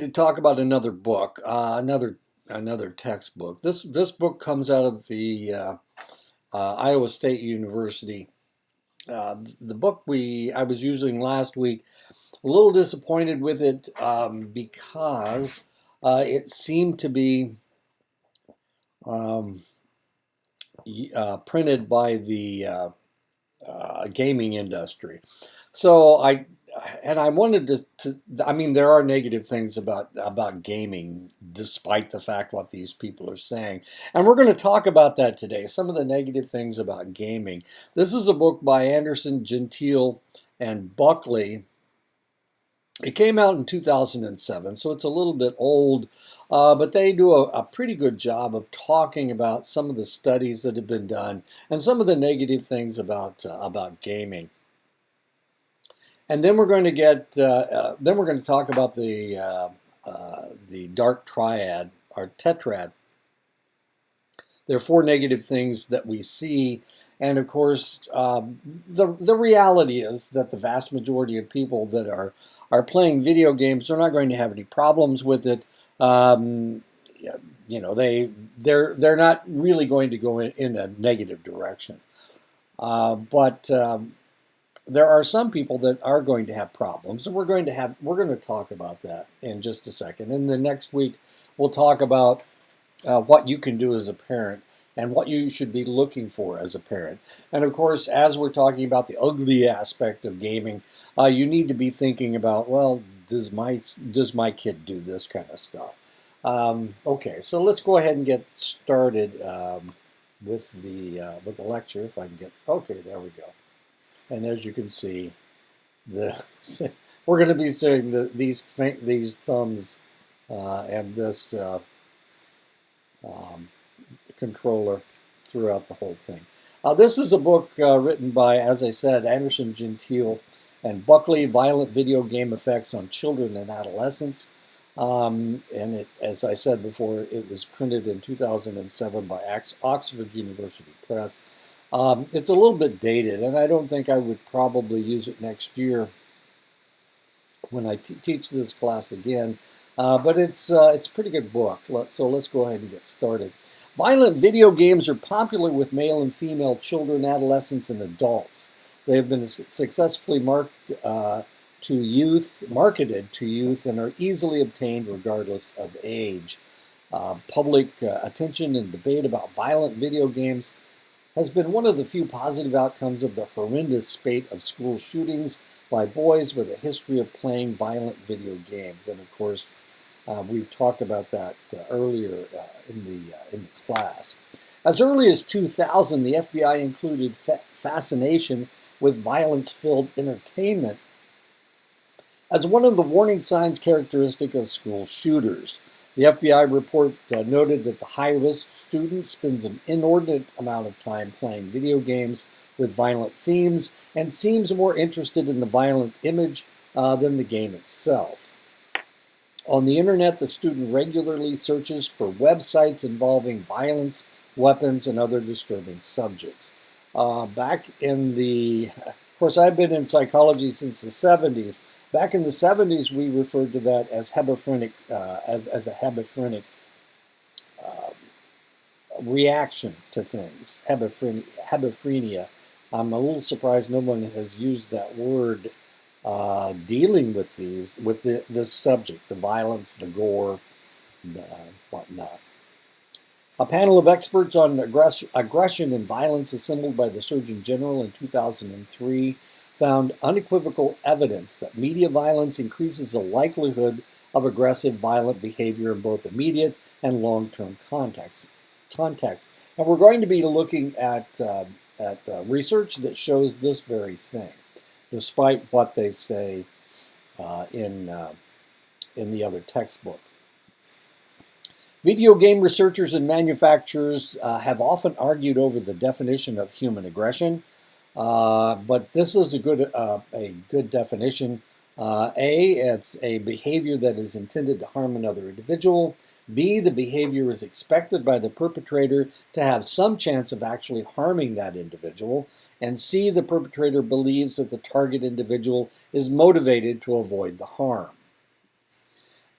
To talk about another book, another textbook. This book comes out of the Iowa State University. The book I was using last week. A little disappointed with it because it seemed to be um, printed by the gaming industry. So I wanted I mean, there are negative things about gaming, despite the fact what these people are saying, and we're going to talk about that today. Some of the negative things about gaming. This is a book by Anderson, Gentile, and Buckley. It came out in 2007, so it's a little bit old, but they do a pretty good job of talking about some of the studies that have been done and some of the negative things about gaming. And then we're going to then we're going to talk about the dark triad or tetrad. There are four negative things that we see, and of course, the reality is that the vast majority of people that are playing video games are not going to have any problems with it. Um, you know, they're not really going to go in a negative direction. But there are some people that are going to have problems, and we're going to talk about that in just a second. And then next week we'll talk about what you can do as a parent and what you should be looking for as a parent. And of course, as we're talking about the ugly aspect of gaming, you need to be thinking about, well, does my kid do this kind of stuff? Okay, so let's go ahead and get started with the lecture. If I can get okay, there we go. And as you can see, the we're going to be seeing these thumbs and this um, controller throughout the whole thing. This is a book written by, as I said, Anderson, Gentile, and Buckley, Violent Video Game Effects on Children and Adolescents. And as I said before, it was printed in 2007 by Oxford University Press. It's a little bit dated, and I don't think I would probably use it next year when I teach this class again. But it's a pretty good book. So let's go ahead and get started. Violent video games are popular with male and female children, adolescents, and adults. They have been successfully marketed to youth, and are easily obtained regardless of age. Public attention and debate about violent video games has been one of the few positive outcomes of the horrendous spate of school shootings by boys with a history of playing violent video games. And of course, we've talked about that earlier in the class. As early as 2000, the FBI included fascination with violence-filled entertainment as one of the warning signs characteristic of school shooters. The FBI report noted that the high-risk student spends an inordinate amount of time playing video games with violent themes and seems more interested in the violent image than the game itself. On the internet, the student regularly searches for websites involving violence, weapons, and other disturbing subjects. Of course, I've been in psychology since the 70s. Back in the 70s, we referred to that as hebephrenic, as a hebephrenic reaction to things, hebephrenia. I'm a little surprised no one has used that word dealing with this subject, the violence, the gore, whatnot. A panel of experts on aggression and violence assembled by the Surgeon General in 2003 found unequivocal evidence that media violence increases the likelihood of aggressive violent behavior in both immediate and long-term contexts. And we're going to be looking at research that shows this very thing, despite what they say in the other textbook. Video game researchers and manufacturers have often argued over the definition of human aggression, but this is a good definition. It's a behavior that is intended to harm another individual. B, the behavior is expected by the perpetrator to have some chance of actually harming that individual. And C, the perpetrator believes that the target individual is motivated to avoid the harm.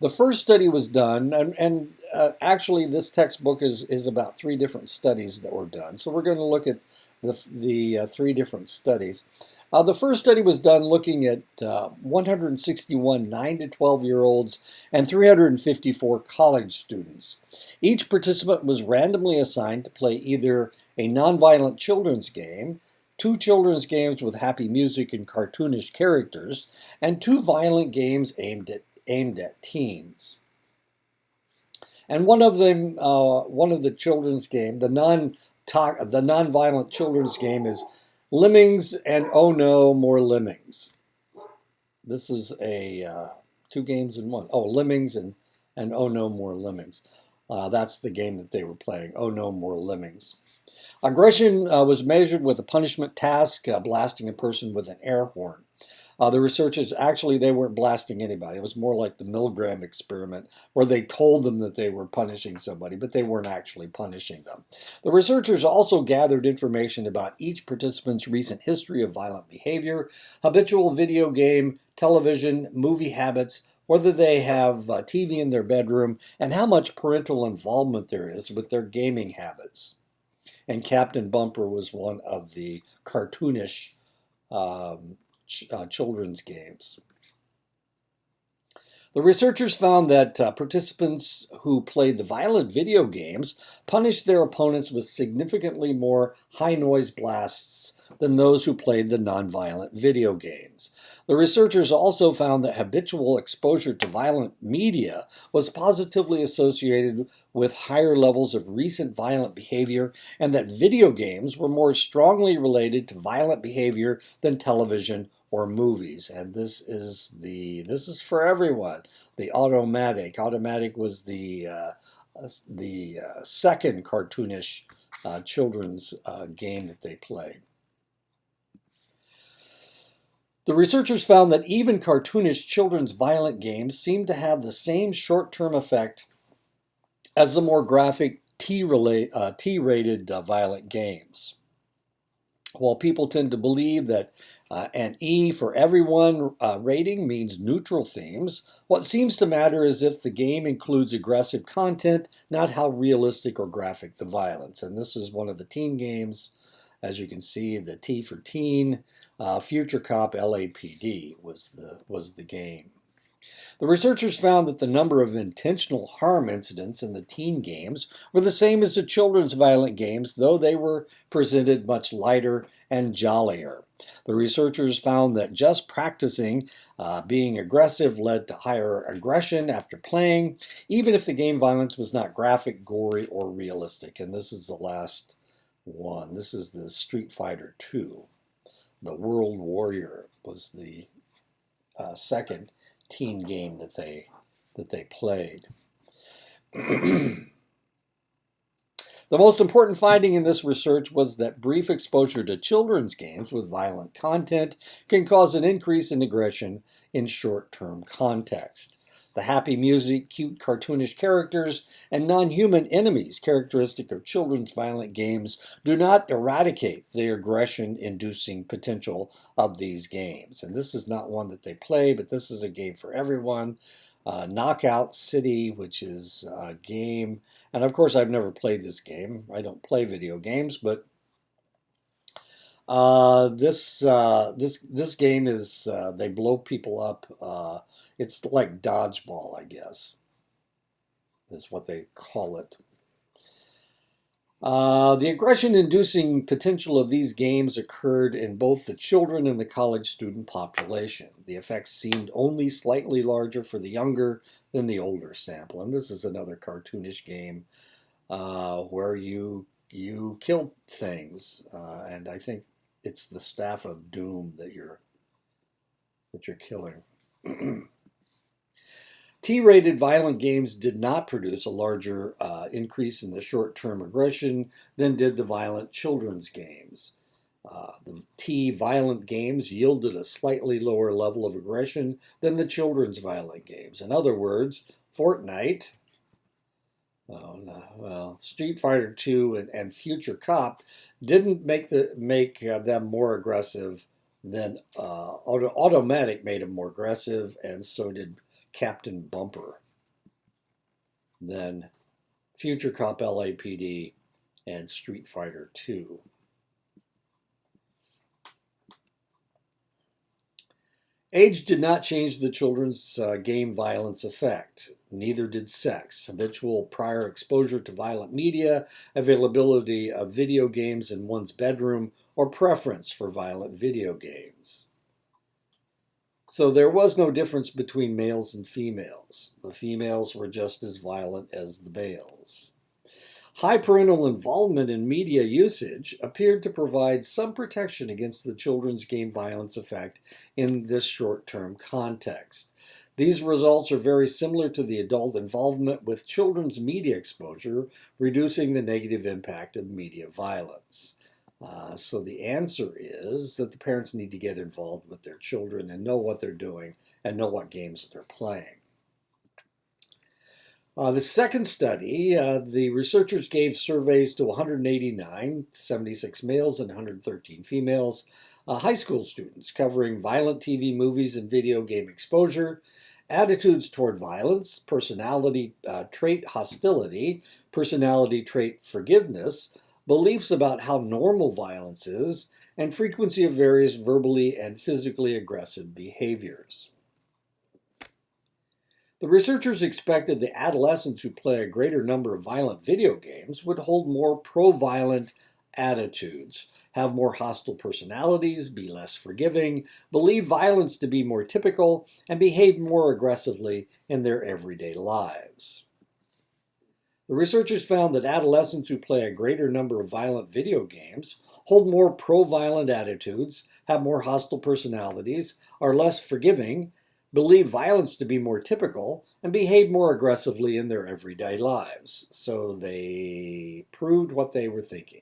The first study was done, and actually, this textbook is about three different studies that were done. So we're going to look at the three different studies. The first study was done looking at 161 9 to 12-year-olds and 354 college students. Each participant was randomly assigned to play either a nonviolent children's game, two children's games with happy music and cartoonish characters, and two violent games aimed at teens. And one of the children's game, the non-violent children's game is Lemmings and Oh No, More Lemmings. This is a two games in one. Oh, Lemmings and Oh No, More Lemmings. That's the game that they were playing. Oh No, More Lemmings. Aggression was measured with a punishment task, blasting a person with an air horn. The researchers, actually, they weren't blasting anybody. It was more like the Milgram experiment, where they told them that they were punishing somebody, but they weren't actually punishing them. The researchers also gathered information about each participant's recent history of violent behavior, habitual video game, television, movie habits, whether they have TV in their bedroom, and how much parental involvement there is with their gaming habits. And Captain Bumper was one of the cartoonish children's games. The researchers found that participants who played the violent video games punished their opponents with significantly more high noise blasts than those who played the nonviolent video games. The researchers also found that habitual exposure to violent media was positively associated with higher levels of recent violent behavior, and that video games were more strongly related to violent behavior than television or movies. And this is for everyone. The Automatic. Automatic was the second cartoonish children's game that they played. The researchers found that even cartoonish children's violent games seem to have the same short-term effect as the more graphic T-rated violent games. While people tend to believe that an E for everyone rating means neutral themes, what seems to matter is if the game includes aggressive content, not how realistic or graphic the violence. And this is one of the teen games. As you can see, the T for teen, Future Cop LAPD was the game. The researchers found that the number of intentional harm incidents in the teen games were the same as the children's violent games, though they were presented much lighter and jollier. The researchers found that just practicing being aggressive led to higher aggression after playing, even if the game violence was not graphic, gory, or realistic. And this is the last one. This is the Street Fighter II. The World Warrior was the second teen game that they played. The most important finding in this research was that brief exposure to children's games with violent content can cause an increase in aggression in short-term context. The happy music, cute cartoonish characters, and non-human enemies characteristic of children's violent games do not eradicate the aggression-inducing potential of these games. And this is not one that they play, but this is a game for everyone. Knockout City, which is a game, and of course I've never played this game. I don't play video games, but this game is they blow people up. It's like dodgeball, I guess, is what they call it. The aggression-inducing potential of these games occurred in both the children and the college student population. The effects seemed only slightly larger for the younger than the older sample. And this is another cartoonish game where you kill things, and I think it's the Staff of Doom that you're killing. T-rated violent games did not produce a larger increase in the short-term aggression than did the violent children's games. The T-violent games yielded a slightly lower level of aggression than the children's violent games. In other words, Fortnite, Street Fighter II and Future Cop didn't make them more aggressive than Automatic made them more aggressive, and so did Captain Bumper. than Future Cop LAPD and Street Fighter II. Age did not change the children's game violence effect. Neither did sex, habitual prior exposure to violent media, availability of video games in one's bedroom, or preference for violent video games. So there was no difference between males and females. The females were just as violent as the males. High parental involvement in media usage appeared to provide some protection against the children's game violence effect in this short-term context. These results are very similar to the adult involvement with children's media exposure, reducing the negative impact of media violence. So the answer is that the parents need to get involved with their children and know what they're doing and know what games they're playing. The second study, the researchers gave surveys to 189, 76 males and 113 females, high school students, covering violent TV, movies, and video game exposure, attitudes toward violence, personality trait hostility, personality trait forgiveness, beliefs about how normal violence is, and frequency of various verbally and physically aggressive behaviors. The researchers expected the adolescents who play a greater number of violent video games would hold more pro-violent attitudes, have more hostile personalities, be less forgiving, believe violence to be more typical, and behave more aggressively in their everyday lives. The researchers found that adolescents who play a greater number of violent video games hold more pro-violent attitudes, have more hostile personalities, are less forgiving, believe violence to be more typical, and behave more aggressively in their everyday lives. So they proved what they were thinking.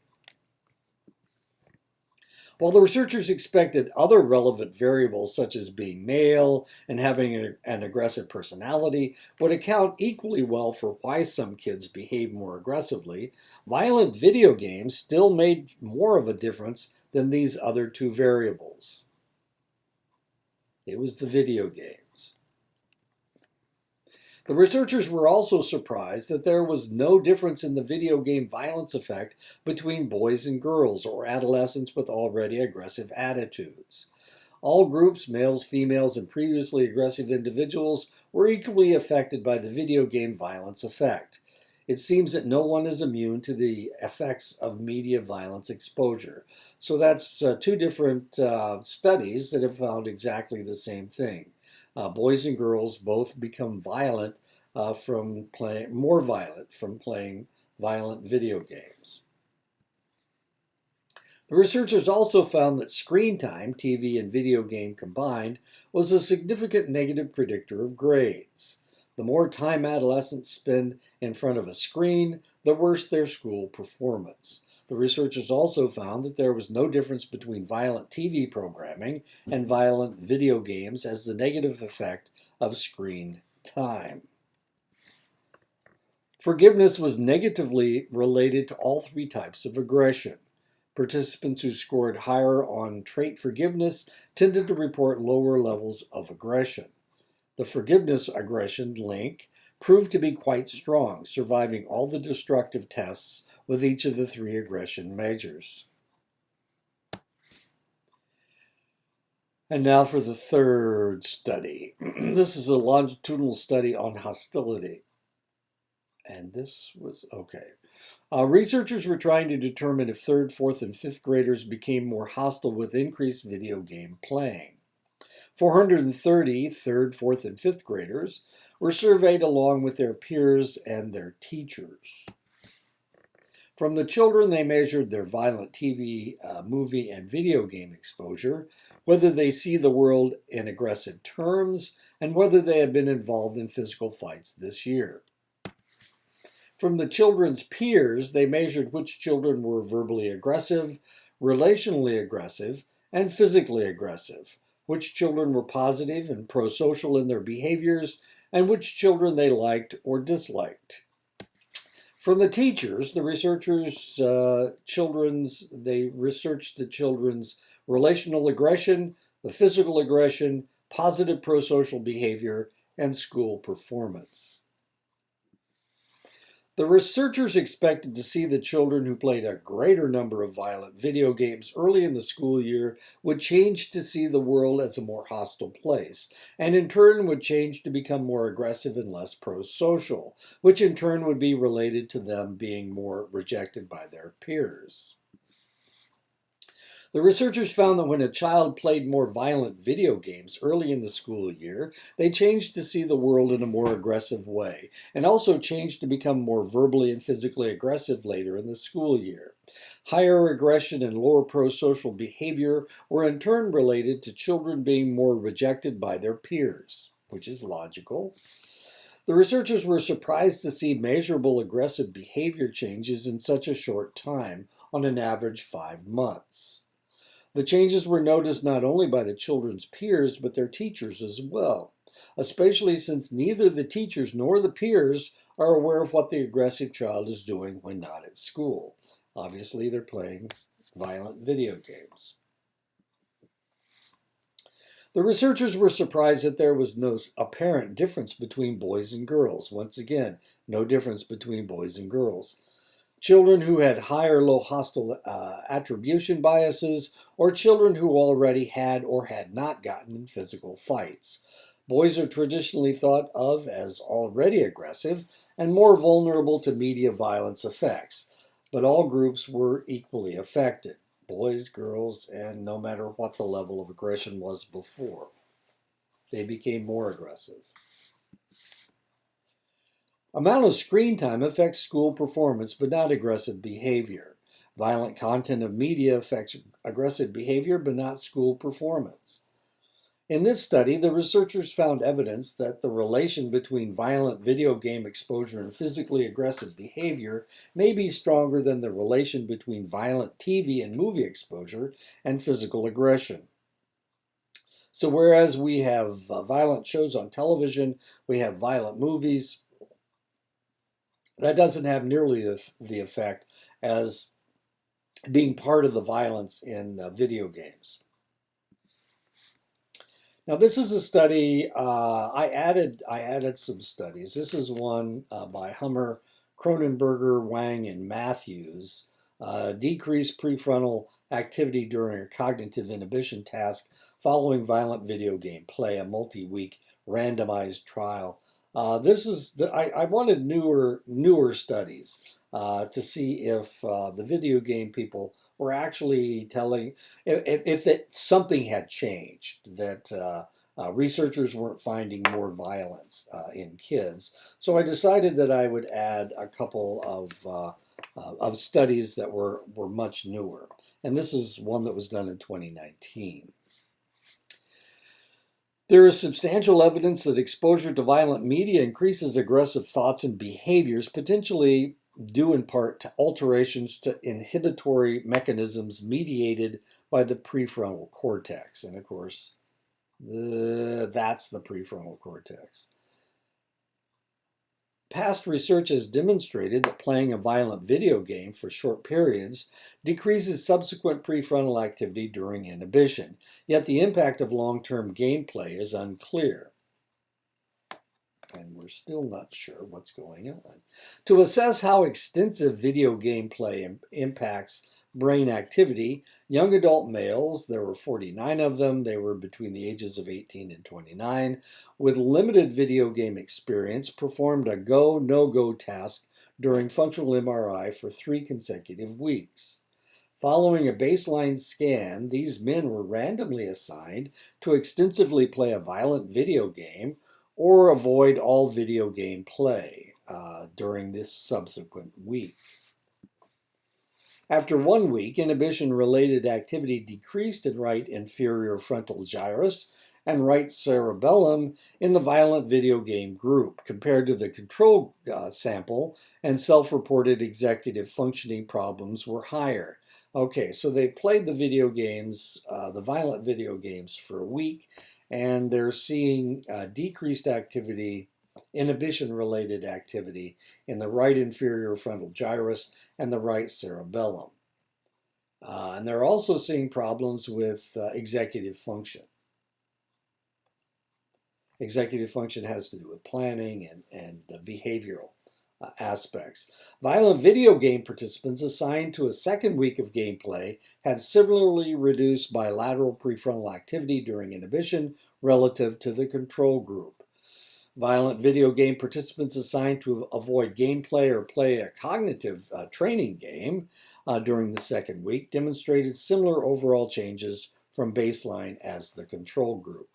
While the researchers expected other relevant variables such as being male and having an aggressive personality would account equally well for why some kids behave more aggressively, violent video games still made more of a difference than these other two variables. It was the video games. The researchers were also surprised that there was no difference in the video game violence effect between boys and girls or adolescents with already aggressive attitudes. All groups, males, females, and previously aggressive individuals, were equally affected by the video game violence effect. It seems that no one is immune to the effects of media violence exposure. So that's two different studies that have found exactly the same thing. Boys and girls both become violent more violent from playing violent video games. The researchers also found that screen time, TV and video game combined, was a significant negative predictor of grades. The more time adolescents spend in front of a screen, the worse their school performance. The researchers also found that there was no difference between violent TV programming and violent video games as the negative effect of screen time. Forgiveness was negatively related to all three types of aggression. Participants who scored higher on trait forgiveness tended to report lower levels of aggression. The forgiveness-aggression link proved to be quite strong, surviving all the destructive tests with each of the three aggression measures. And now for the third study. This is a longitudinal study on hostility. And this was okay. Researchers were trying to determine if third, fourth, and fifth graders became more hostile with increased video game playing. 430 third, fourth, and fifth graders were surveyed along with their peers and their teachers. From the children, they measured their violent TV, movie, and video game exposure, whether they see the world in aggressive terms, and whether they had been involved in physical fights this year. From the children's peers, they measured which children were verbally aggressive, relationally aggressive, and physically aggressive, which children were positive and pro-social in their behaviors, and which children they liked or disliked. From the teachers, the researchers, they researched the children's relational aggression, the physical aggression, positive pro-social behavior, and school performance. The researchers expected to see that children who played a greater number of violent video games early in the school year would change to see the world as a more hostile place, and in turn would change to become more aggressive and less pro-social, which in turn would be related to them being more rejected by their peers. The researchers found that when a child played more violent video games early in the school year, they changed to see the world in a more aggressive way, and also changed to become more verbally and physically aggressive later in the school year. Higher aggression and lower pro-social behavior were in turn related to children being more rejected by their peers, which is logical. The researchers were surprised to see measurable aggressive behavior changes in such a short time, on an average 5 months. The changes were noticed not only by the children's peers, but their teachers as well, especially since neither the teachers nor the peers are aware of what the aggressive child is doing when not at school. Obviously, they're playing violent video games. The researchers were surprised that there was no apparent difference between boys and girls. Once again, no difference between boys and girls. Children who had high or low hostile attribution biases, or children who already had or had not gotten in physical fights. Boys are traditionally thought of as already aggressive and more vulnerable to media violence effects, but all groups were equally affected, boys, girls, and no matter what the level of aggression was before. They became more aggressive. Amount of screen time affects school performance, but not aggressive behavior. Violent content of media affects aggressive behavior, but not school performance. In this study, the researchers found evidence that the relation between violent video game exposure and physically aggressive behavior may be stronger than the relation between violent TV and movie exposure and physical aggression. So whereas we have violent shows on television, we have violent movies, that doesn't have nearly the effect as being part of the violence in video games. Now, this is a study, I added some studies. This is one by Hummer, Cronenberger, Wang, and Matthews. Decreased prefrontal activity during a cognitive inhibition task following violent video game play, a multi-week randomized trial. I wanted newer studies to see if the video game people were actually telling if something had changed, that researchers weren't finding more violence in kids. So I decided that I would add a couple of studies that were much newer, and this is one that was done in 2019. There is substantial evidence that exposure to violent media increases aggressive thoughts and behaviors, potentially due in part to alterations to inhibitory mechanisms mediated by the prefrontal cortex. And of course, that's the prefrontal cortex. Past research has demonstrated that playing a violent video game for short periods decreases subsequent prefrontal activity during inhibition, yet the impact of long-term gameplay is unclear. And we're still not sure what's going on. To assess how extensive video game play impacts brain activity, young adult males, there were 49 of them, they were between the ages of 18 and 29, with limited video game experience, performed a go, no-go task during functional MRI for 3 consecutive weeks. Following a baseline scan, these men were randomly assigned to extensively play a violent video game or avoid all video game play during this subsequent week. After 1 week, inhibition-related activity decreased in right inferior frontal gyrus and right cerebellum in the violent video game group compared to the control sample, and self-reported executive functioning problems were higher. Okay, so they played the video games, the violent video games, for a week, and they're seeing decreased activity, inhibition-related activity in the right inferior frontal gyrus and the right cerebellum. And they're also seeing problems with executive function. Executive function has to do with planning and behavioral aspects. Violent video game participants assigned to a second week of gameplay had similarly reduced bilateral prefrontal activity during inhibition relative to the control group. Violent video game participants assigned to avoid gameplay or play a cognitive training game during the second week demonstrated similar overall changes from baseline as the control group.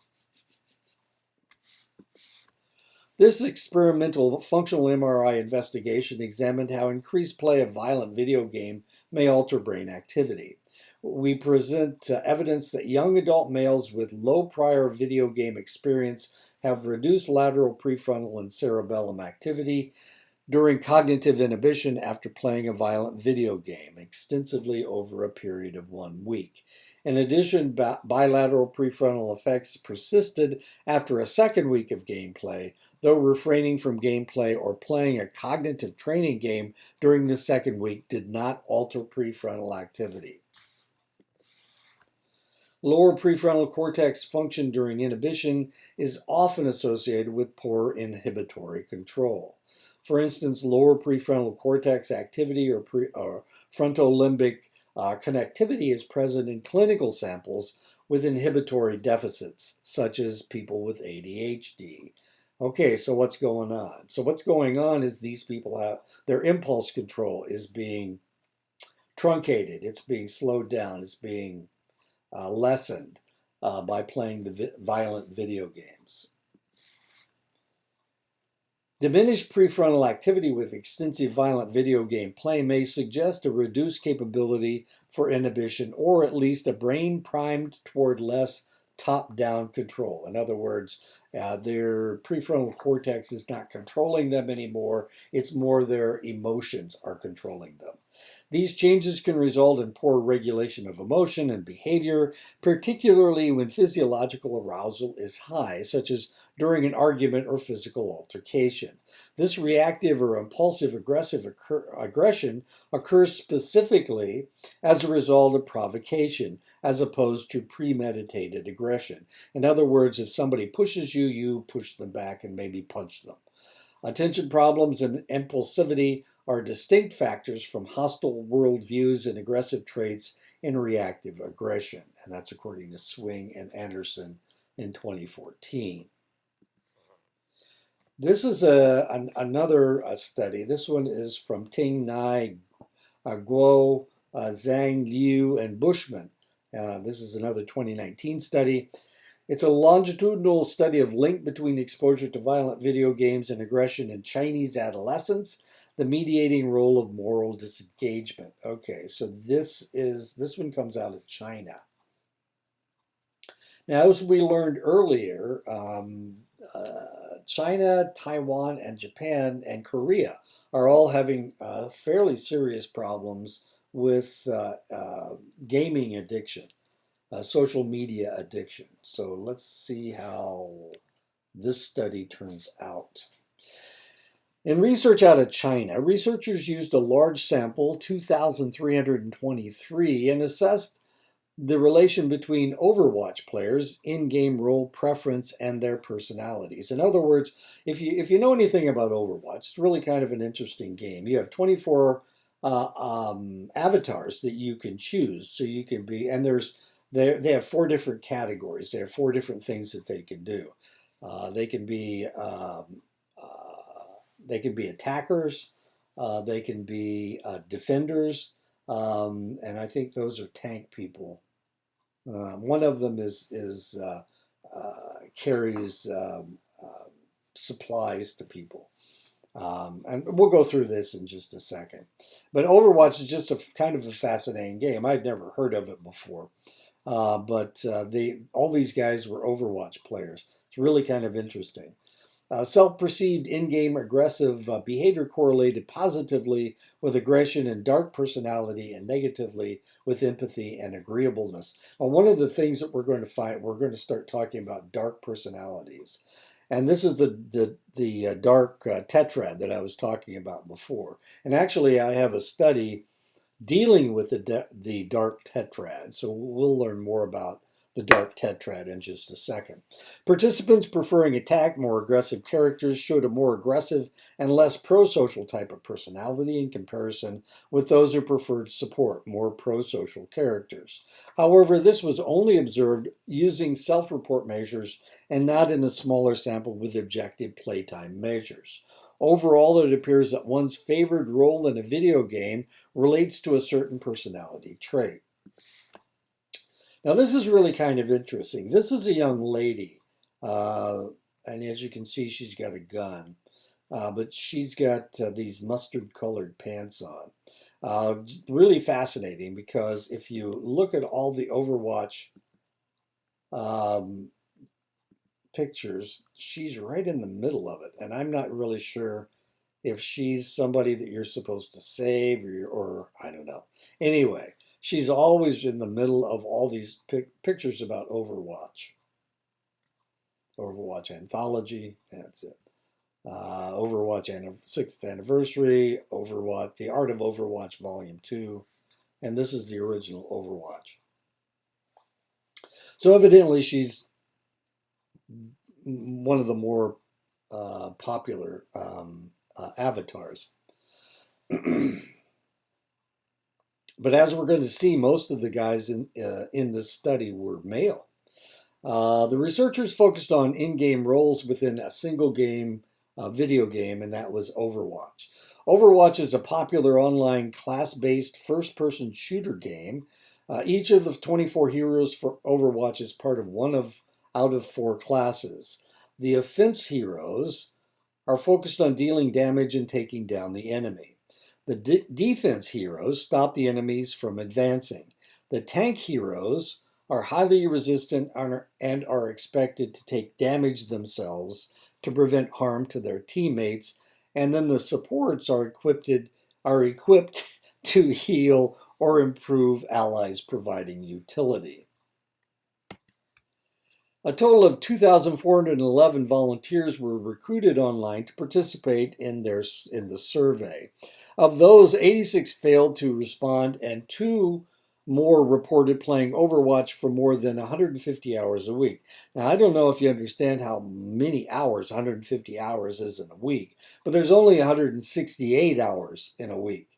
This experimental functional MRI investigation examined how increased play of violent video game may alter brain activity. We present evidence that young adult males with low prior video game experience have reduced lateral prefrontal and cerebellum activity during cognitive inhibition after playing a violent video game extensively over a period of 1 week. In addition, bilateral prefrontal effects persisted after a second week of gameplay, though refraining from gameplay or playing a cognitive training game during the second week did not alter prefrontal activity. Lower prefrontal cortex function during inhibition is often associated with poor inhibitory control. For instance, lower prefrontal cortex activity or frontolimbic connectivity is present in clinical samples with inhibitory deficits, such as people with ADHD. Okay, so what's going on? So what's going on is these people have their impulse control is being truncated, it's being slowed down, it's being lessened by playing the violent video games. Diminished prefrontal activity with extensive violent video game play may suggest a reduced capability for inhibition or at least a brain primed toward less top-down control. In other words, their prefrontal cortex is not controlling them anymore. It's more their emotions are controlling them. These changes can result in poor regulation of emotion and behavior, particularly when physiological arousal is high, such as during an argument or physical altercation. This reactive or impulsive aggression occurs specifically as a result of provocation, as opposed to premeditated aggression. In other words, if somebody pushes you, you push them back and maybe punch them. Attention problems and impulsivity are distinct factors from hostile worldviews and aggressive traits in reactive aggression. And that's according to Swing and Anderson in 2014. This is another study. This one is from Ting Nai, Guo, Zhang Liu, and Bushman. This is another 2019 study. It's a longitudinal study of link between exposure to violent video games and aggression in Chinese adolescents, the mediating role of moral disengagement. Okay, so this one comes out of China. Now, as we learned earlier, China, Taiwan, and Japan and Korea are all having fairly serious problems with gaming addiction, social media addiction. So let's see how this study turns out. In research out of China, researchers used a large sample, 2,323, and assessed the relation between Overwatch players' in-game role preference and their personalities. In other words, if you know anything about Overwatch, it's really kind of an interesting game. You have 24 avatars that you can choose, so you can be, and they have 4 different categories. They have 4 different things that they can do. They can be attackers, they can be defenders, and I think those are tank people. One of them carries supplies to people. And we'll go through this in just a second. But Overwatch is just kind of a fascinating game. I'd never heard of it before. But all these guys were Overwatch players. It's really kind of interesting. Self-perceived in-game aggressive behavior correlated positively with aggression and dark personality, and negatively with empathy and agreeableness. Now, one of the things that we're going to start talking about dark personalities. And this is the dark tetrad that I was talking about before. And actually, I have a study dealing with the dark tetrad. So we'll learn more about the dark tetrad in just a second. Participants preferring attack, more aggressive characters showed a more aggressive and less pro-social type of personality in comparison with those who preferred support, more pro-social characters. However, this was only observed using self-report measures and not in a smaller sample with objective playtime measures. Overall, it appears that one's favored role in a video game relates to a certain personality trait. Now, this is really kind of interesting. This is a young lady, and as you can see, she's got a gun, but she's got these mustard-colored pants on. Really fascinating because if you look at all the Overwatch pictures, she's right in the middle of it, and I'm not really sure if she's somebody that you're supposed to save or I don't know. Anyway. She's always in the middle of all these pictures about Overwatch. Overwatch Anthology, that's it. Overwatch 6th Anniversary, Overwatch, The Art of Overwatch Volume 2, and this is the original Overwatch. So evidently she's one of the more popular avatars. But as we're going to see, most of the guys in this study were male. The researchers focused on in-game roles within a single game, video game, and that was Overwatch. Overwatch is a popular online class-based first-person shooter game. Each of the 24 heroes for Overwatch is part of out of 4 classes. The offense heroes are focused on dealing damage and taking down the enemy. The defense heroes stop the enemies from advancing. The tank heroes are highly resistant and are expected to take damage themselves to prevent harm to their teammates. And then the supports are equipped to heal or improve allies, providing utility. A total of 2,411 volunteers were recruited online to participate in the survey. Of those, 86 failed to respond, and 2 more reported playing Overwatch for more than 150 hours a week. Now, I don't know if you understand how many hours 150 hours is in a week, but there's only 168 hours in a week.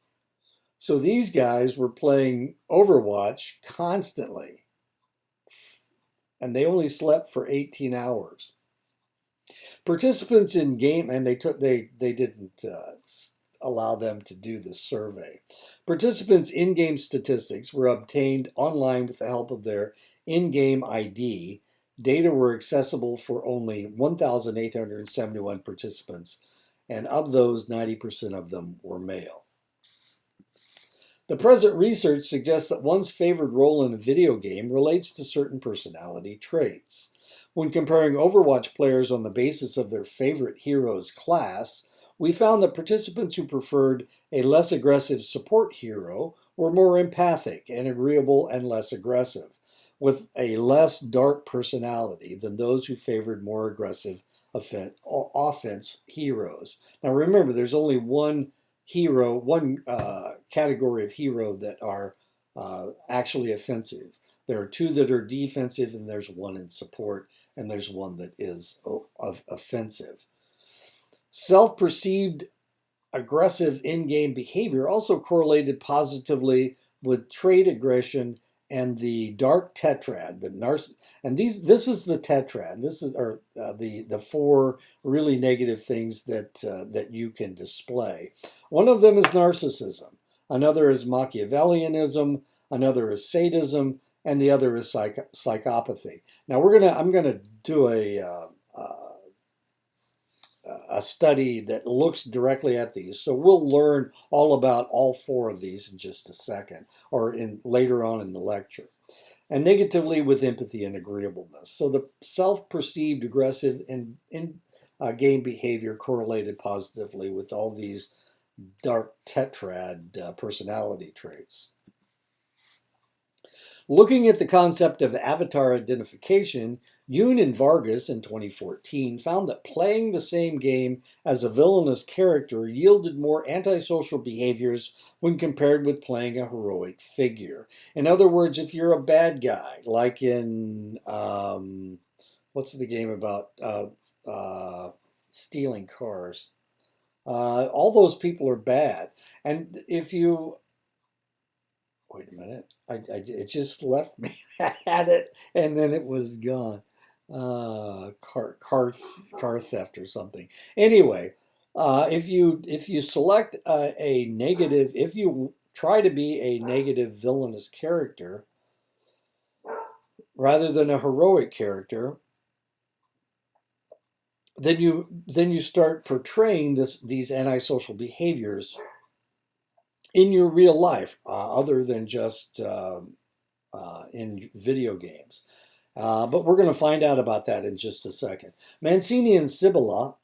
So these guys were playing Overwatch constantly, and they only slept for 18 hours. Participants in game, and they didn't allow them to do this survey. Participants' in-game statistics were obtained online with the help of their in-game ID. Data were accessible for only 1,871 participants, and of those, 90% of them were male. The present research suggests that one's favored role in a video game relates to certain personality traits. When comparing Overwatch players on the basis of their favorite hero's class, we found that participants who preferred a less aggressive support hero were more empathic and agreeable and less aggressive, with a less dark personality than those who favored more aggressive offense heroes. Now remember, there's only one category of hero that are actually offensive. There are 2 that are defensive, and there's 1 in support, and there's 1 that is offensive. Self-perceived aggressive in-game behavior also correlated positively with trait aggression and the dark tetrad, and this is the tetrad. This is the 4 really negative things that you can display. One of them is narcissism. Another is Machiavellianism. Another is sadism, and the other is psychopathy. Now I'm gonna do a study that looks directly at these. So we'll learn all about all 4 of these in just a second, or later on in the lecture. And negatively with empathy and agreeableness. So the self-perceived aggressive and in-game behavior correlated positively with all these dark tetrad personality traits. Looking at the concept of avatar identification, Yoon and Vargas in 2014 found that playing the same game as a villainous character yielded more antisocial behaviors when compared with playing a heroic figure. In other words, if you're a bad guy, like in, what's the game about stealing cars? All those people are bad. And if you, wait a minute, it just left me. I had it and then it was gone. Car theft or something. Anyway, if you select a negative, if you try to be a negative villainous character rather than a heroic character, then you start portraying these antisocial behaviors in your real life, other than just in video games. But we're going to find out about that in just a second. Mancini and Cibola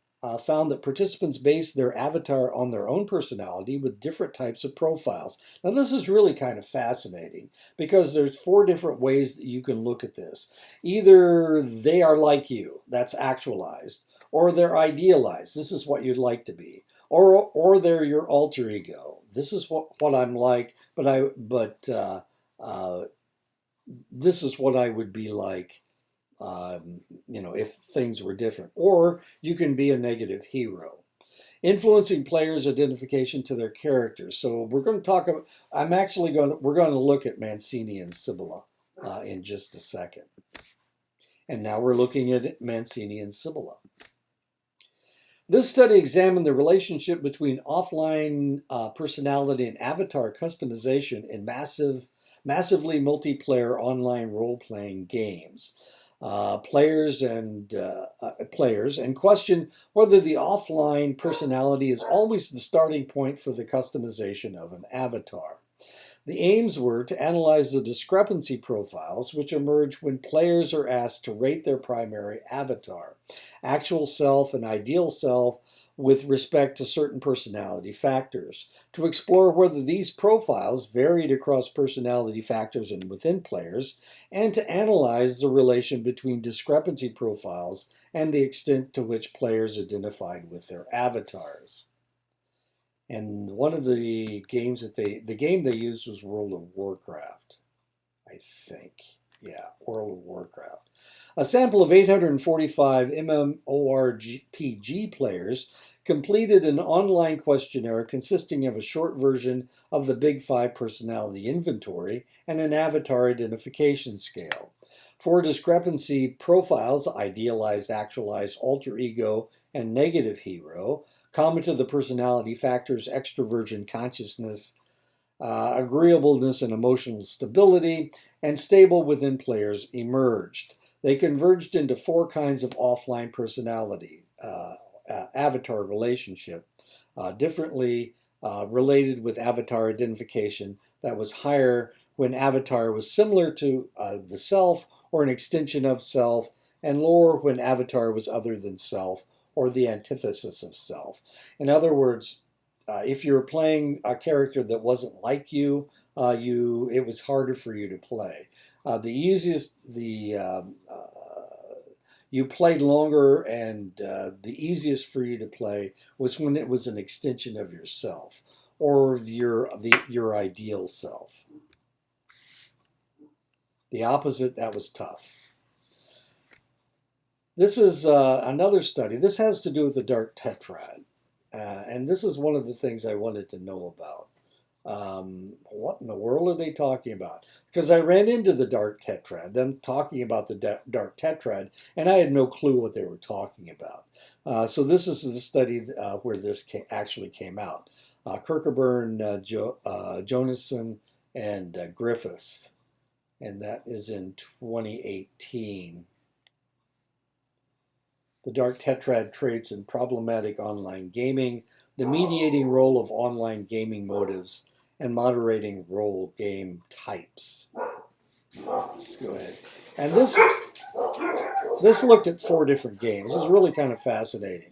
found that participants base their avatar on their own personality with different types of profiles. Now, this is really kind of fascinating because there's 4 different ways that you can look at this. Either they are like you, that's actualized, or they're idealized, this is what you'd like to be, or they're your alter ego. This is what I'm like, but this is what I would be like, if things were different. Or you can be a negative hero. Influencing players' identification to their characters. So we're going to talk about, we're going to look at Mancini and Cibola in just a second. And now we're looking at Mancini and Cibola. This study examined the relationship between offline personality and avatar customization in massively multiplayer online role-playing games. Players and questioned whether the offline personality is always the starting point for the customization of an avatar. The aims were to analyze the discrepancy profiles which emerge when players are asked to rate their primary avatar, actual self and ideal self, with respect to certain personality factors, to explore whether these profiles varied across personality factors and within players, and to analyze the relation between discrepancy profiles and the extent to which players identified with their avatars. And one of the games the game they used was World of Warcraft, I think. Yeah, World of Warcraft. A sample of 845 MMORPG players completed an online questionnaire consisting of a short version of the Big Five personality inventory and an avatar identification scale. 4 discrepancy profiles, idealized, actualized, alter ego, and negative hero, common to the personality factors extroversion, consciousness, agreeableness, and emotional stability, and stable within players emerged. They converged into 4 kinds of offline personality avatar relationship, differently related with avatar identification that was higher when avatar was similar to the self or an extension of self, and lower when avatar was other than self or the antithesis of self. In other words, if you were playing a character that wasn't like you, it was harder for you to play. You played longer, and the easiest for you to play was when it was an extension of yourself or your ideal self. The opposite, that was tough. This is another study. This has to do with the dark tetrad. And this is one of the things I wanted to know about. What in the world are they talking about? Because I ran into the dark tetrad, them talking about the dark tetrad, and I had no clue what they were talking about. So this is the study where this actually came out. Kirkerburn, Jonason, and Griffiths. And that is in 2018. The dark tetrad traits in problematic online gaming, the mediating role of online gaming motives, and moderating role game types. Let's go ahead. And this looked at 4 different games. This is really kind of fascinating.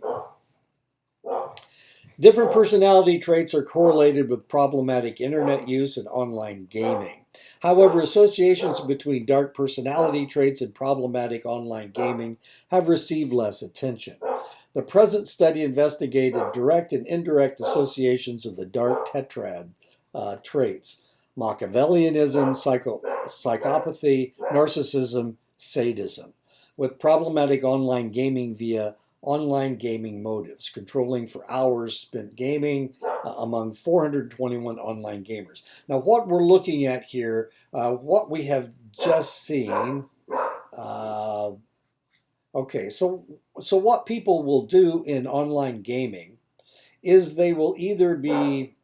Different personality traits are correlated with problematic internet use and online gaming. However, associations between dark personality traits and problematic online gaming have received less attention. The present study investigated direct and indirect associations of the dark tetrad traits: Machiavellianism, psychopathy, narcissism, sadism, with problematic online gaming via online gaming motives, controlling for hours spent gaming among 421 online gamers. Now, what we're looking at here, what we have just seen, okay, so what people will do in online gaming is they will either be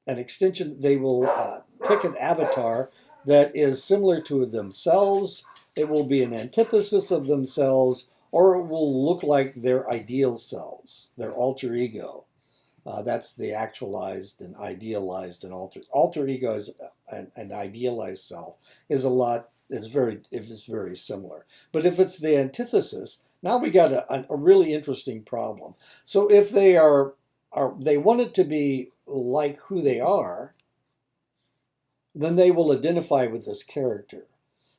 an extension, they will pick an avatar that is similar to themselves, it will be an antithesis of themselves, or it will look like their ideal selves, their alter ego. That's the actualized and idealized and alter ego is an idealized self is very similar. But if it's the antithesis, now we got a really interesting problem. So if they they want it to be like who they are, then they will identify with this character.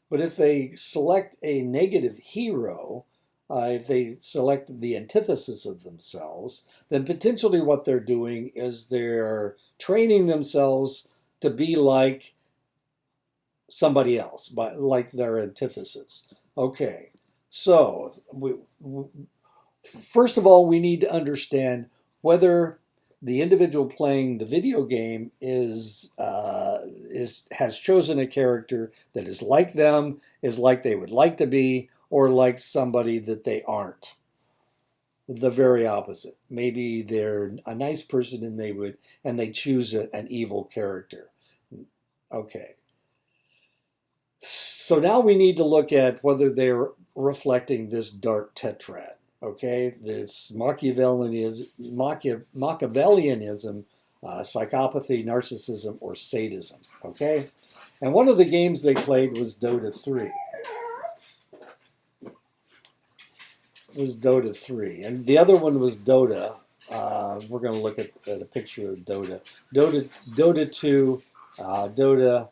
But if they select a negative hero, if they select the antithesis of themselves, then potentially what they're doing is they're training themselves to be like somebody else, like their antithesis. Okay, so first of all, we need to understand whether the individual playing the video game has chosen a character that is like them, is like they would like to be, or like somebody that they aren't. The very opposite. Maybe they're a nice person and they choose an evil character. Okay. So now we need to look at whether they're reflecting this dark tetrad. Okay, this Machiavellianism, psychopathy, narcissism, or sadism. Okay, and one of the games they played was Dota 3. And the other one was Dota. We're going to look at a picture of Dota. Dota 2, Dota,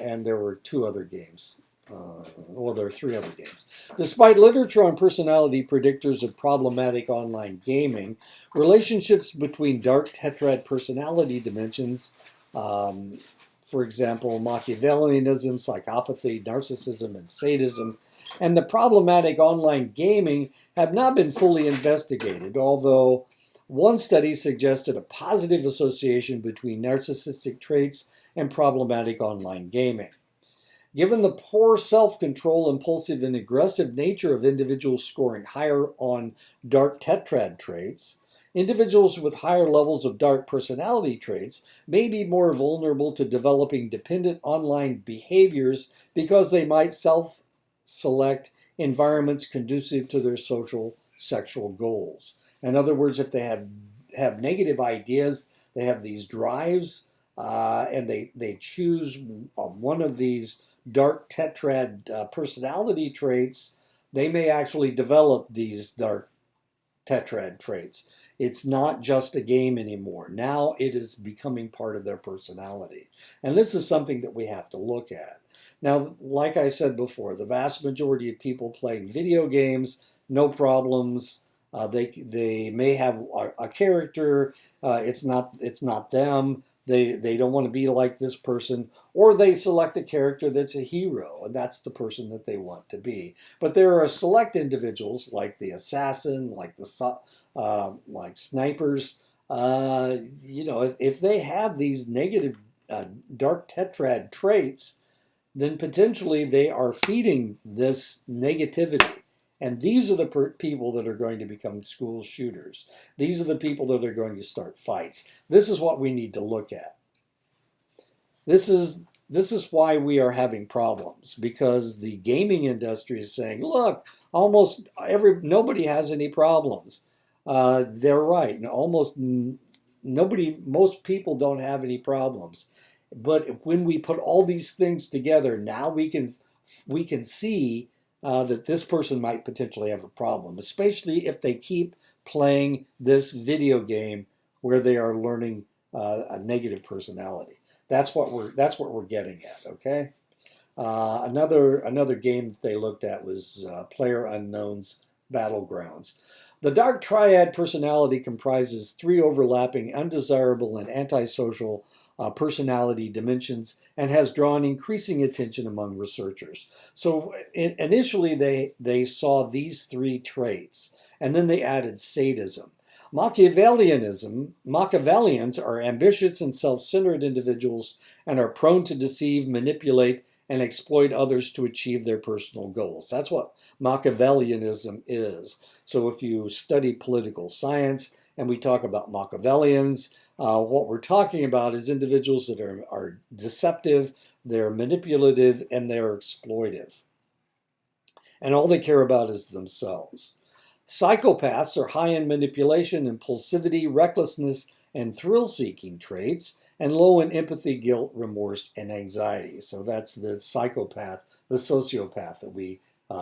and there were two other games. There are three other games. Despite literature on personality predictors of problematic online gaming, relationships between dark tetrad personality dimensions, for example, Machiavellianism, psychopathy, narcissism, and sadism, and the problematic online gaming have not been fully investigated, although one study suggested a positive association between narcissistic traits and problematic online gaming. Given the poor self-control, impulsive, and aggressive nature of individuals scoring higher on dark tetrad traits, individuals with higher levels of dark personality traits may be more vulnerable to developing dependent online behaviors because they might self-select environments conducive to their social sexual goals. In other words, if they have negative ideas, they have these drives, and they choose one of these dark tetrad personality traits, they may actually develop these dark tetrad traits. It's not just a game anymore. Now it is becoming part of their personality. And this is something that we have to look at. Now, like I said before, the vast majority of people playing video games, no problems. They may have a character. It's not them. They don't want to be like this person, or they select a character that's a hero, and that's the person that they want to be. But there are select individuals like the assassin, like like snipers. If they have these negative dark tetrad traits, then potentially they are feeding this negativity. And these are the people that are going to become school shooters. These are the people that are going to start fights. This is what we need to look at. This is why we are having problems, because the gaming industry is saying, look, nobody has any problems. They're right. Most people don't have any problems. But when we put all these things together, now we can see that this person might potentially have a problem, especially if they keep playing this video game where they are learning a negative personality. That's what we're getting at. Okay. Another game that they looked at was PlayerUnknown's Battlegrounds. The dark triad personality comprises three overlapping, undesirable, and antisocial personality dimensions and has drawn increasing attention among researchers. So initially they saw these three traits, and then they added sadism. Machiavellians are ambitious and self-centered individuals and are prone to deceive, manipulate, and exploit others to achieve their personal goals. That's what Machiavellianism is. So if you study political science and we talk about Machiavellians, what we're talking about is individuals that are deceptive, they're manipulative, and they're exploitive. And all they care about is themselves. Psychopaths are high in manipulation, impulsivity, recklessness, and thrill-seeking traits, and low in empathy, guilt, remorse, and anxiety. So that's the psychopath, the sociopath that we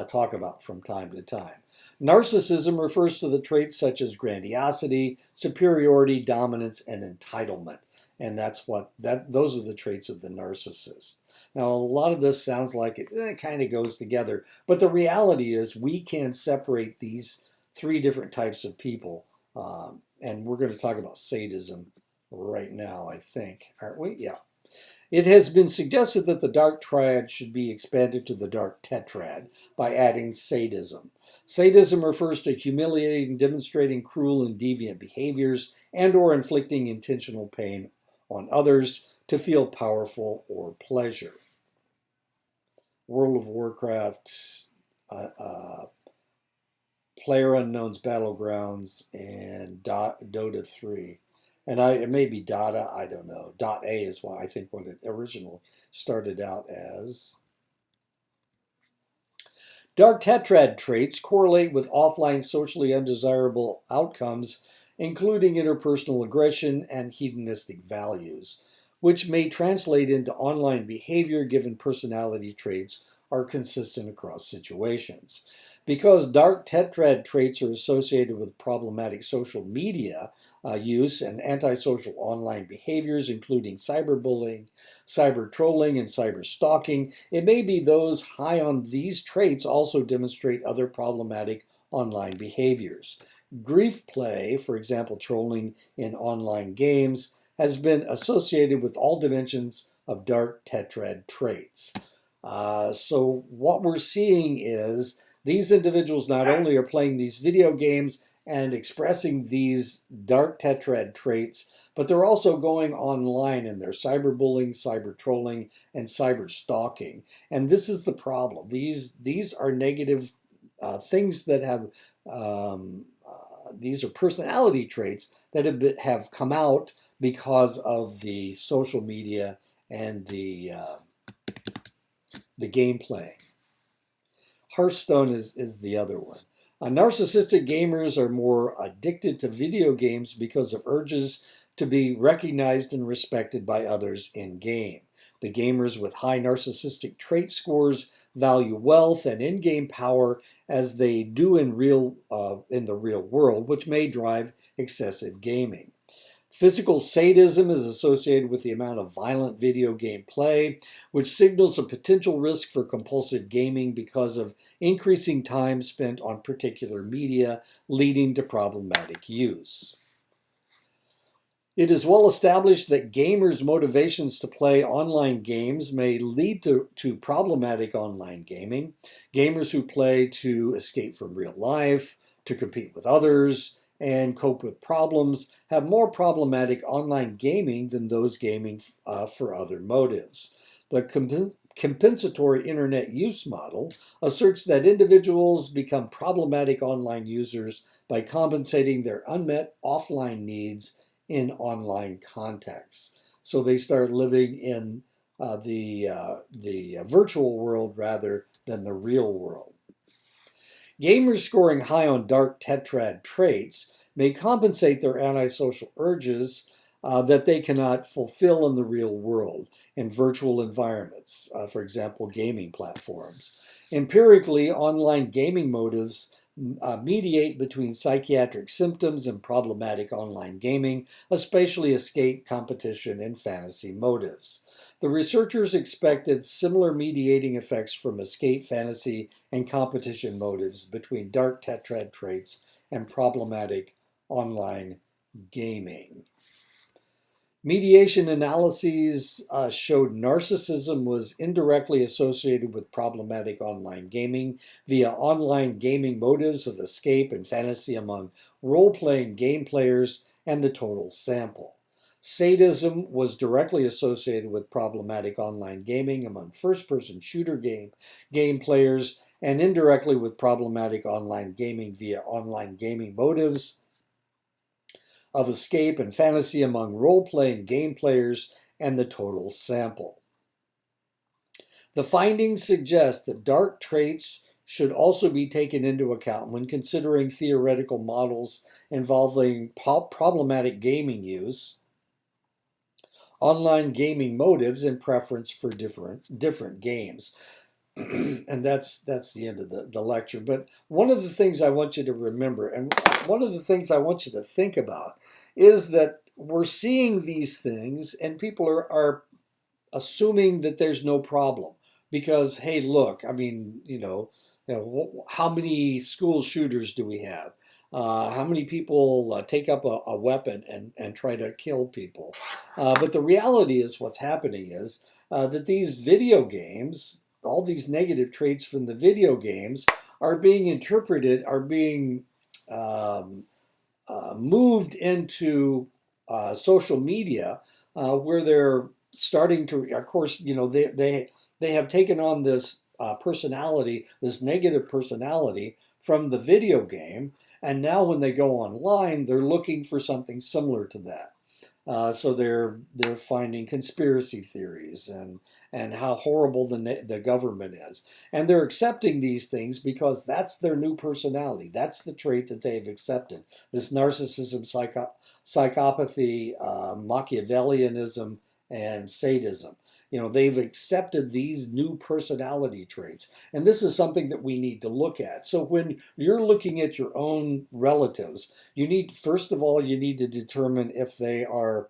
talk about from time to time. Narcissism refers to the traits such as grandiosity, superiority, dominance, and entitlement. And those are the traits of the narcissist. Now, a lot of this sounds like it kind of goes together, but the reality is we can separate these three different types of people, and we're going to talk about sadism right now, I think, aren't we? Yeah. It has been suggested that the dark triad should be expanded to the dark tetrad by adding sadism. Sadism refers to humiliating, demonstrating cruel and deviant behaviors and or inflicting intentional pain on others to feel powerful or pleasure. World of Warcraft, PlayerUnknown's Battlegrounds, and Dota 3. And it may be Dota, I don't know. .A is what I think what it originally started out as. Dark tetrad traits correlate with offline socially undesirable outcomes, including interpersonal aggression and hedonistic values, which may translate into online behavior given personality traits are consistent across situations. Because dark tetrad traits are associated with problematic social media use and antisocial online behaviors, including cyberbullying, cyber trolling, and cyber stalking, it may be those high on these traits also demonstrate other problematic online behaviors. Grief play, for example, trolling in online games, has been associated with all dimensions of dark tetrad traits. So what we're seeing is these individuals not only are playing these video games and expressing these dark tetrad traits, but they're also going online and they're cyberbullying, cyber trolling, and cyber stalking. And this is the problem. These are negative things that have, these are personality traits that have come out because of the social media and the gameplay. Hearthstone is the other one. Narcissistic gamers are more addicted to video games because of urges to be recognized and respected by others in-game. The gamers with high narcissistic trait scores value wealth and in-game power as they do in the real world, which may drive excessive gaming. Physical sadism is associated with the amount of violent video game play, which signals a potential risk for compulsive gaming because of increasing time spent on particular media, leading to problematic use. It is well established that gamers' motivations to play online games may lead to problematic online gaming. Gamers who play to escape from real life, to compete with others, and cope with problems have more problematic online gaming than those gaming for other motives. The compensatory internet use model asserts that individuals become problematic online users by compensating their unmet offline needs in online contexts. So they start living in the virtual world rather than the real world. Gamers scoring high on dark tetrad traits may compensate their antisocial urges that they cannot fulfill in the real world in virtual environments, for example, gaming platforms. Empirically, online gaming motives mediate between psychiatric symptoms and problematic online gaming, especially escape, competition, and fantasy motives. The researchers expected similar mediating effects from escape, fantasy, and competition motives between dark tetrad traits and problematic online gaming. Mediation analyses showed narcissism was indirectly associated with problematic online gaming via online gaming motives of escape and fantasy among role-playing game players and the total sample. Sadism was directly associated with problematic online gaming among first-person shooter game players and indirectly with problematic online gaming via online gaming motives of escape and fantasy among role-playing game players and the total sample. The findings suggest that dark traits should also be taken into account when considering theoretical models involving problematic gaming use, online gaming motives, and preference for different games. And that's the end of the lecture. But one of the things I want you to remember, and one of the things I want you to think about, is that we're seeing these things and people are assuming that there's no problem because, hey, look, I mean, how many school shooters do we have? How many people take up a weapon and try to kill people? But the reality is what's happening is that these video games, all these negative traits from the video games are being interpreted, are being moved into social media where they're starting to, of course, they have taken on this personality, this negative personality from the video game, and now when they go online, they're looking for something similar to that. So they're finding conspiracy theories and how horrible the government is, and they're accepting these things because that's their new personality. That's the trait that they've accepted. This narcissism, psychopathy, Machiavellianism, and sadism. They've accepted these new personality traits. And this is something that we need to look at. So when you're looking at your own relatives, first of all, you need to determine if they are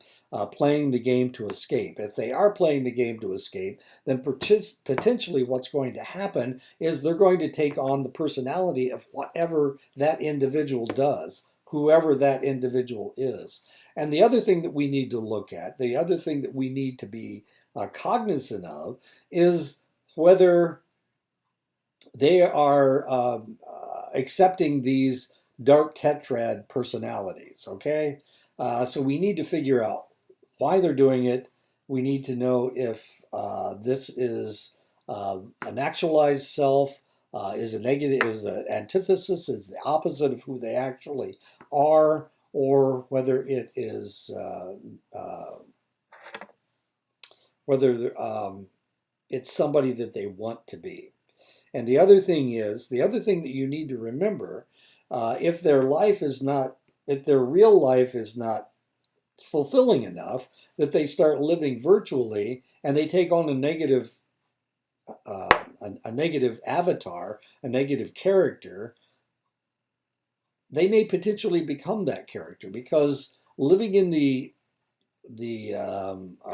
playing the game to escape. If they are playing the game to escape, then potentially what's going to happen is they're going to take on the personality of whatever that individual does, whoever that individual is. And the other thing that we need to look at, the other thing that we need to be cognizant of is whether they are accepting these dark tetrad personalities, okay? So we need to figure out why they're doing it. We need to know if this is an actualized self, is a negative, is an antithesis, is the opposite of who they actually are, or whether it is whether it's somebody that they want to be. And the other thing that you need to remember, if their real life is not fulfilling enough, that they start living virtually and they take on a negative avatar, a negative character, they may potentially become that character because living in the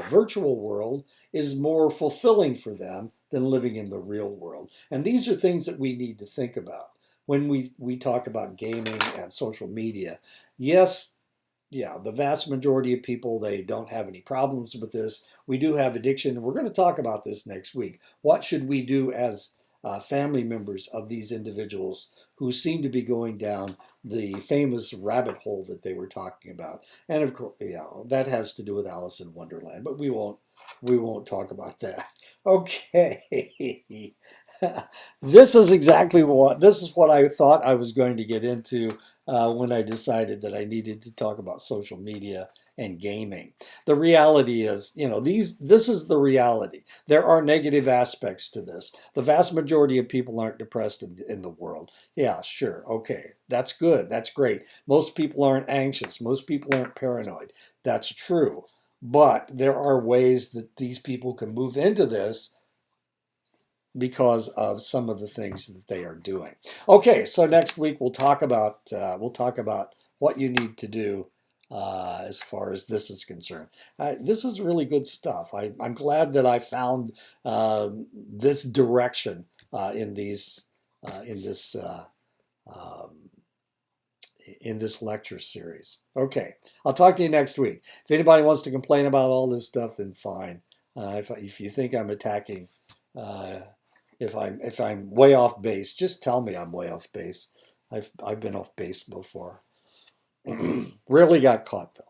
virtual world is more fulfilling for them than living in the real world. And these are things that we need to think about when we talk about gaming and social media. Yes, yeah, the vast majority of people, they don't have any problems with this. We do have addiction, and we're going to talk about this next week. What should we do as family members of these individuals who seem to be going down the famous rabbit hole that they were talking about? And of course, yeah, that has to do with Alice in Wonderland, but we won't talk about that. Okay. This is what I thought I was going to get into when I decided that I needed to talk about social media and gaming. The reality is, this is the reality. There are negative aspects to this. The vast majority of people aren't depressed in the world. Yeah, sure. Okay. That's good. That's great. Most people aren't anxious. Most people aren't paranoid. That's true. But there are ways that these people can move into this because of some of the things that they are doing. Okay, so next week we'll talk about what you need to do as far as this is concerned. This is really good stuff. I'm glad that I found this direction in these in this. Um, in this lecture series. Okay, I'll talk to you next week. If anybody wants to complain about all this stuff, then fine. If you think I'm attacking, uh, if I'm way off base, just tell me I'm way off base. I've been off base before. Rarely got caught though.